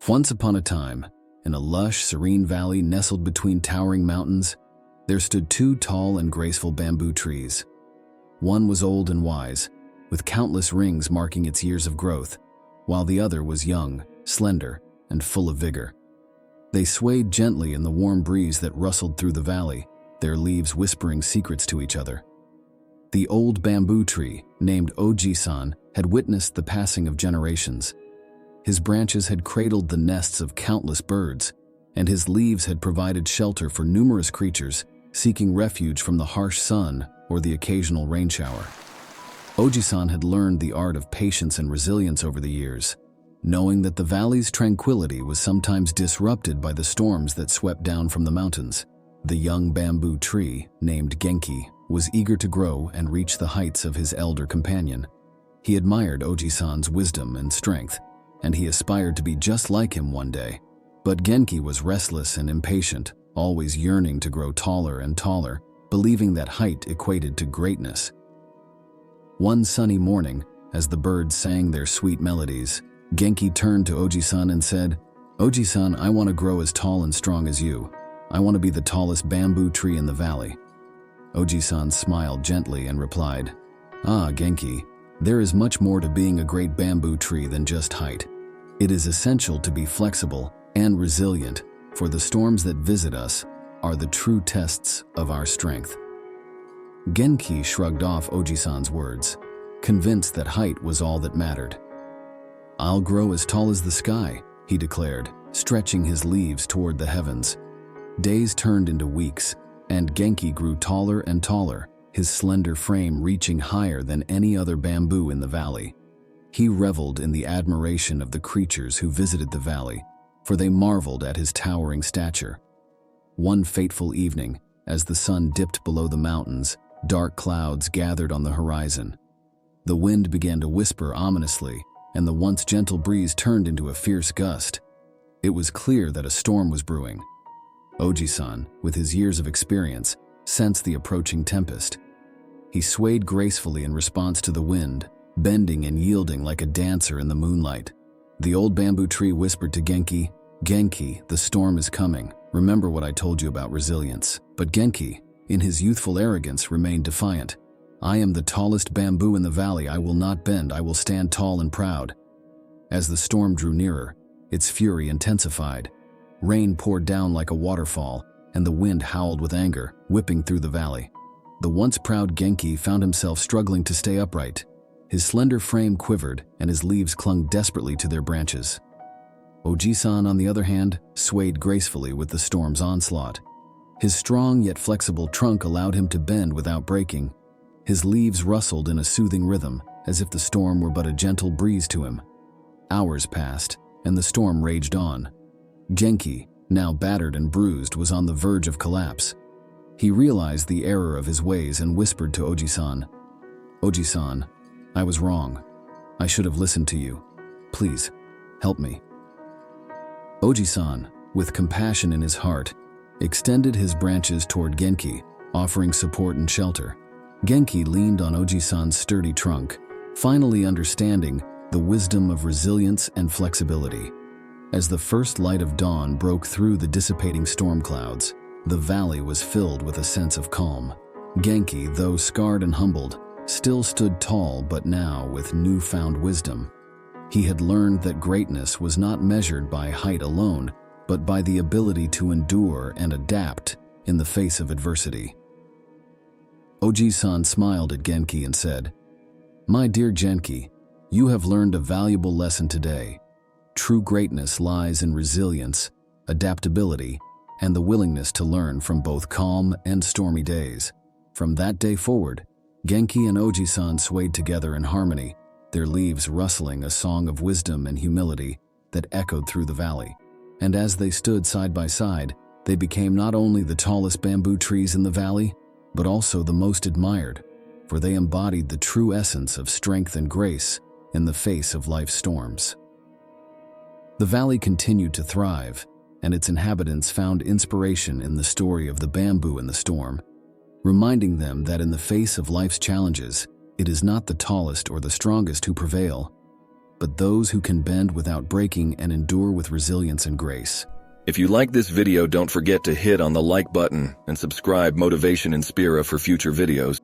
Once upon a time, in a lush, serene valley nestled between towering mountains, there stood two tall and graceful bamboo trees. One was old and wise, with countless rings marking its years of growth, while the other was young, slender, and full of vigor. They swayed gently in the warm breeze that rustled through the valley, their leaves whispering secrets to each other. The old bamboo tree, named Oji-san, had witnessed the passing of generations. His branches had cradled the nests of countless birds, and his leaves had provided shelter for numerous creatures seeking refuge from the harsh sun or the occasional rain shower. Oji-san had learned the art of patience and resilience over the years, knowing that the valley's tranquility was sometimes disrupted by the storms that swept down from the mountains. The young bamboo tree, named Genki, was eager to grow and reach the heights of his elder companion. He admired Oji-san's wisdom and strength, and he aspired to be just like him one day. But Genki was restless and impatient, always yearning to grow taller and taller, believing that height equated to greatness. One sunny morning, as the birds sang their sweet melodies, Genki turned to Oji-san and said, "Oji-san, I want to grow as tall and strong as you. I want to be the tallest bamboo tree in the valley." Oji-san smiled gently and replied, "Ah, Genki, there is much more to being a great bamboo tree than just height. It is essential to be flexible and resilient, for the storms that visit us are the true tests of our strength." Genki shrugged off Oji-san's words, convinced that height was all that mattered. "I'll grow as tall as the sky," he declared, stretching his leaves toward the heavens. Days turned into weeks, and Genki grew taller and taller, his slender frame reaching higher than any other bamboo in the valley. He reveled in the admiration of the creatures who visited the valley, for they marveled at his towering stature. One fateful evening, as the sun dipped below the mountains, dark clouds gathered on the horizon. The wind began to whisper ominously, and the once gentle breeze turned into a fierce gust. It was clear that a storm was brewing. Oji-san, with his years of experience, sensed the approaching tempest. He swayed gracefully in response to the wind, bending and yielding like a dancer in the moonlight. The old bamboo tree whispered to Genki, "Genki, the storm is coming. Remember what I told you about resilience." But Genki, in his youthful arrogance, remained defiant. "I am the tallest bamboo in the valley. I will not bend. I will stand tall and proud." As the storm drew nearer, its fury intensified. Rain poured down like a waterfall, and the wind howled with anger, whipping through the valley. The once proud Genki found himself struggling to stay upright. His slender frame quivered, and his leaves clung desperately to their branches. Oji-san, on the other hand, swayed gracefully with the storm's onslaught. His strong yet flexible trunk allowed him to bend without breaking. His leaves rustled in a soothing rhythm, as if the storm were but a gentle breeze to him. Hours passed, and the storm raged on. Genki, now battered and bruised, was on the verge of collapse. He realized the error of his ways and whispered to Oji-san, "Oji-san, I was wrong. I should have listened to you. Please, help me." Oji-san, with compassion in his heart, extended his branches toward Genki, offering support and shelter. Genki leaned on Oji-san's sturdy trunk, finally understanding the wisdom of resilience and flexibility. As the first light of dawn broke through the dissipating storm clouds, the valley was filled with a sense of calm. Genki, though scarred and humbled, still stood tall, but now with newfound wisdom. He had learned that greatness was not measured by height alone, but by the ability to endure and adapt in the face of adversity. Oji-san smiled at Genki and said, "My dear Genki, you have learned a valuable lesson today. True greatness lies in resilience, adaptability, and the willingness to learn from both calm and stormy days." From that day forward, Genki and Oji-san swayed together in harmony, their leaves rustling a song of wisdom and humility that echoed through the valley. And as they stood side by side, they became not only the tallest bamboo trees in the valley, but also the most admired, for they embodied the true essence of strength and grace in the face of life's storms. The valley continued to thrive, and its inhabitants found inspiration in the story of the bamboo and the storm, reminding them that in the face of life's challenges, it is not the tallest or the strongest who prevail, but those who can bend without breaking and endure with resilience and grace. If you like this video, don't forget to hit on the like button and subscribe Motivation Inspira for future videos.